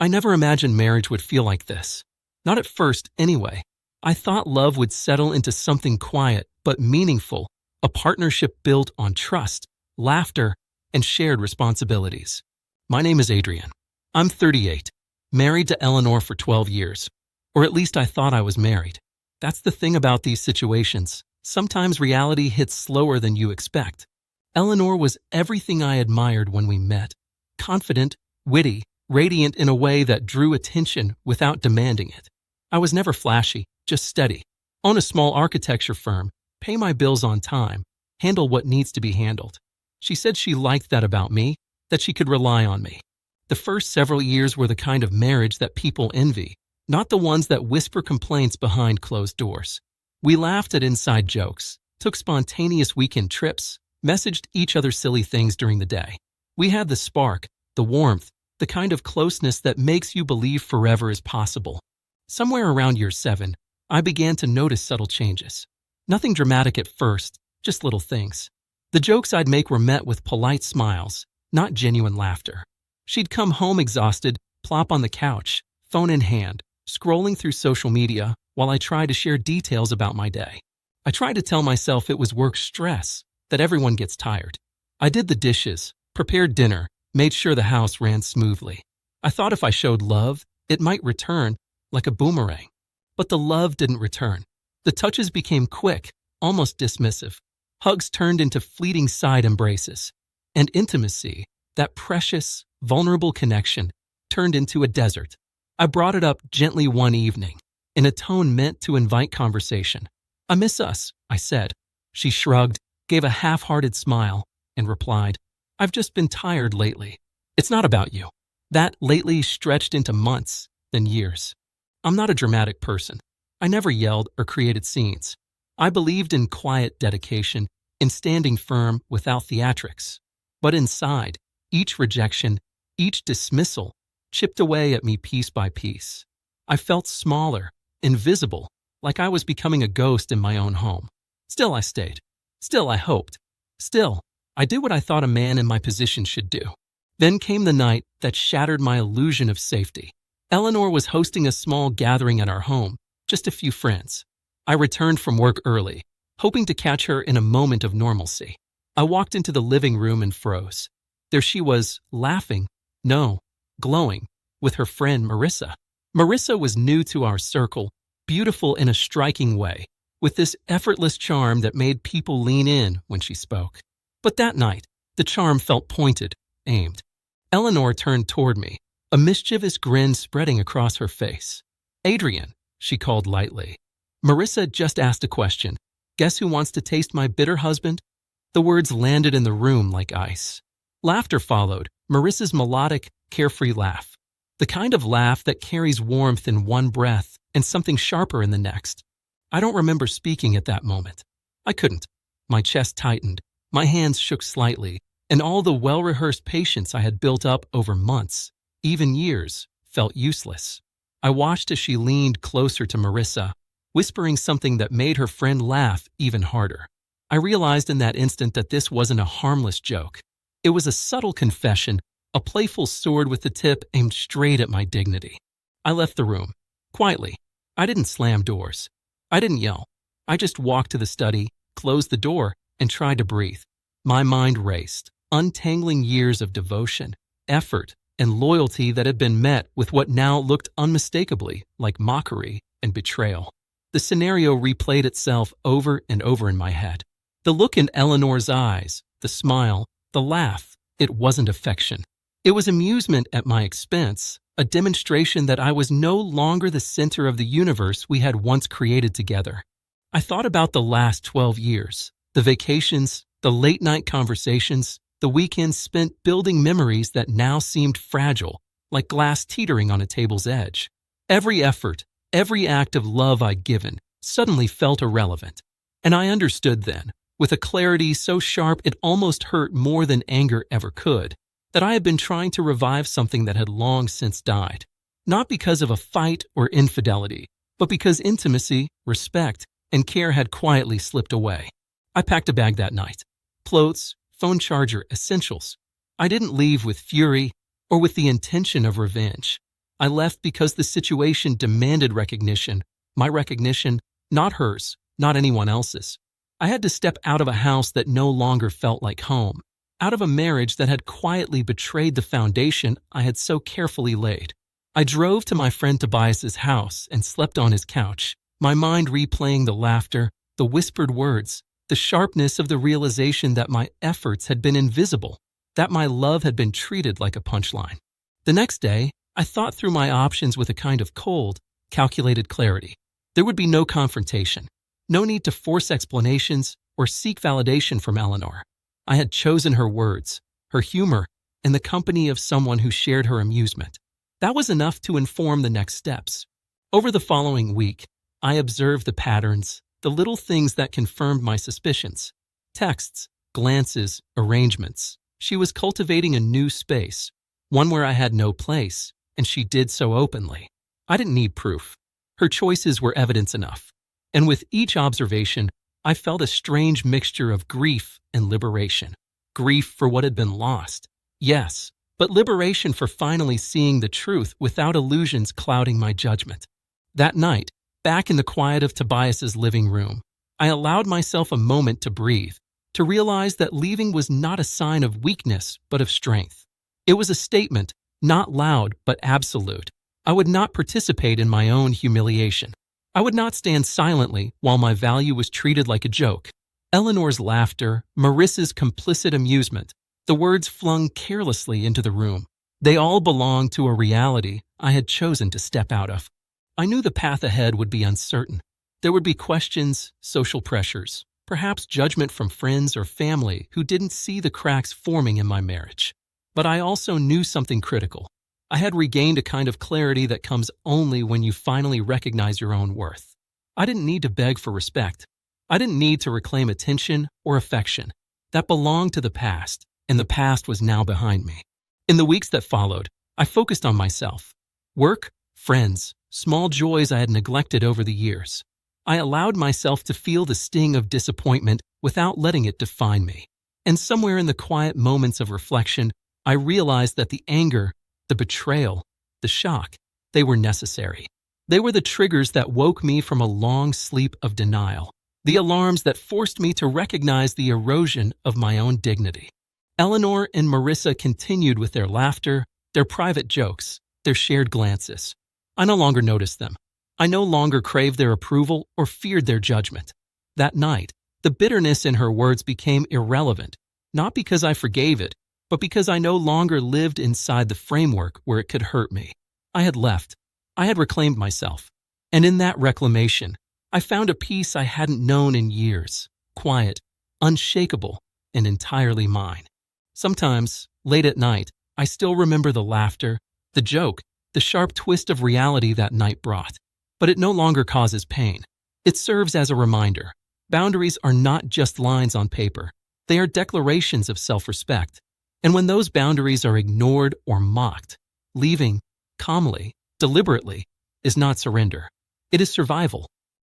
I never imagined marriage would feel like this. Not at first, anyway. I thought love would settle into something quiet but meaningful, a partnership built on trust, laughter, and shared responsibilities. My name is Adrian. I'm 38, married to Eleanor for 12 years. Or at least I thought I was married. That's the thing about these situations. Sometimes reality hits slower than you expect. Eleanor was everything I admired when we met. Confident, witty, radiant in a way that drew attention without demanding it. I was never flashy, just steady. Own a small architecture firm, pay my bills on time, handle what needs to be handled. She said she liked that about me, that she could rely on me. The first several years were the kind of marriage that people envy, not the ones that whisper complaints behind closed doors. We laughed at inside jokes, took spontaneous weekend trips, messaged each other silly things during the day. We had the spark, the warmth, the kind of closeness that makes you believe forever is possible. Somewhere around year 7, I began to notice subtle changes. Nothing dramatic at first, just little things. The jokes I'd make were met with polite smiles, not genuine laughter. She'd come home exhausted, plop on the couch, phone in hand, scrolling through social media while I tried to share details about my day. I tried to tell myself it was work stress, that everyone gets tired. I did the dishes, prepared dinner, made sure the house ran smoothly. I thought if I showed love, it might return, like a boomerang. But the love didn't return. The touches became quick, almost dismissive. Hugs turned into fleeting side embraces. And intimacy, that precious, vulnerable connection, turned into a desert. I brought it up gently one evening, in a tone meant to invite conversation. "I miss us," I said. She shrugged, gave a half-hearted smile, and replied, "I've just been tired lately." It's not about you. That lately stretched into months, then years. I'm not a dramatic person. I never yelled or created scenes. I believed in quiet dedication, in standing firm without theatrics. But inside, each rejection, each dismissal, chipped away at me piece by piece. I felt smaller, invisible, like I was becoming a ghost in my own home. Still I stayed. Still I hoped. Still, I did what I thought a man in my position should do. Then came the night that shattered my illusion of safety. Eleanor was hosting a small gathering at our home, just a few friends. I returned from work early, hoping to catch her in a moment of normalcy. I walked into the living room and froze. There she was, laughing, no, glowing, with her friend Marissa. Marissa was new to our circle, beautiful in a striking way, with this effortless charm that made people lean in when she spoke. But that night, the charm felt pointed, aimed. Eleanor turned toward me, a mischievous grin spreading across her face. "Adrian," she called lightly. "Marissa just asked a question. Guess who wants to taste my bitter husband?" The words landed in the room like ice. Laughter followed, Marissa's melodic, carefree laugh. The kind of laugh that carries warmth in one breath and something sharper in the next. I don't remember speaking at that moment. I couldn't. My chest tightened, my hands shook slightly, and all the well-rehearsed patience I had built up over months, even years, felt useless. I watched as she leaned closer to Marissa, whispering something that made her friend laugh even harder. I realized in that instant that this wasn't a harmless joke. It was a subtle confession, a playful sword with the tip aimed straight at my dignity. I left the room, quietly. I didn't slam doors. I didn't yell. I just walked to the study, closed the door, and tried to breathe. My mind raced, untangling years of devotion, effort, and loyalty that had been met with what now looked unmistakably like mockery and betrayal. The scenario replayed itself over and over in my head. The look in Eleanor's eyes, the smile, the laugh, it wasn't affection. It was amusement at my expense, a demonstration that I was no longer the center of the universe we had once created together. I thought about the last 12 years, the vacations, the late-night conversations, the weekends spent building memories that now seemed fragile, like glass teetering on a table's edge. Every effort, every act of love I'd given, suddenly felt irrelevant. And I understood then, with a clarity so sharp it almost hurt more than anger ever could, that I had been trying to revive something that had long since died. Not because of a fight or infidelity, but because intimacy, respect, and care had quietly slipped away. I packed a bag that night. Clothes, phone charger, essentials. I didn't leave with fury or with the intention of revenge. I left because the situation demanded recognition. My recognition, not hers, not anyone else's. I had to step out of a house that no longer felt like home, out of a marriage that had quietly betrayed the foundation I had so carefully laid. I drove to my friend Tobias's house and slept on his couch, my mind replaying the laughter, the whispered words, the sharpness of the realization that my efforts had been invisible, that my love had been treated like a punchline. The next day, I thought through my options with a kind of cold, calculated clarity. There would be no confrontation, no need to force explanations or seek validation from Eleanor. I had chosen her words, her humor, and the company of someone who shared her amusement. That was enough to inform the next steps. Over the following week, I observed the patterns, the little things that confirmed my suspicions. Texts, glances, arrangements. She was cultivating a new space, one where I had no place, and she did so openly. I didn't need proof. Her choices were evidence enough. And with each observation, I felt a strange mixture of grief and liberation. Grief for what had been lost, yes, but liberation for finally seeing the truth without illusions clouding my judgment. That night, back in the quiet of Tobias's living room, I allowed myself a moment to breathe, to realize that leaving was not a sign of weakness but of strength. It was a statement, not loud but absolute. I would not participate in my own humiliation. I would not stand silently while my value was treated like a joke. Eleanor's laughter, Marissa's complicit amusement, the words flung carelessly into the room. They all belonged to a reality I had chosen to step out of. I knew the path ahead would be uncertain. There would be questions, social pressures, perhaps judgment from friends or family who didn't see the cracks forming in my marriage. But I also knew something critical. I had regained a kind of clarity that comes only when you finally recognize your own worth. I didn't need to beg for respect. I didn't need to reclaim attention or affection. That belonged to the past, and the past was now behind me. In the weeks that followed, I focused on myself. Work, friends, small joys I had neglected over the years. I allowed myself to feel the sting of disappointment without letting it define me. And somewhere in the quiet moments of reflection, I realized that the anger, the betrayal, the shock, they were necessary. They were the triggers that woke me from a long sleep of denial, the alarms that forced me to recognize the erosion of my own dignity. Eleanor and Marissa continued with their laughter, their private jokes, their shared glances. I no longer noticed them. I no longer craved their approval or feared their judgment. That night, the bitterness in her words became irrelevant, not because I forgave it, but because I no longer lived inside the framework where it could hurt me. I had left. I had reclaimed myself. And in that reclamation, I found a peace I hadn't known in years, quiet, unshakable, and entirely mine. Sometimes, late at night, I still remember the laughter, the joke, the sharp twist of reality that night brought. But it no longer causes pain. It serves as a reminder. Boundaries are not just lines on paper. They are declarations of self-respect. And when those boundaries are ignored or mocked, leaving, calmly, deliberately, is not surrender. It is survival.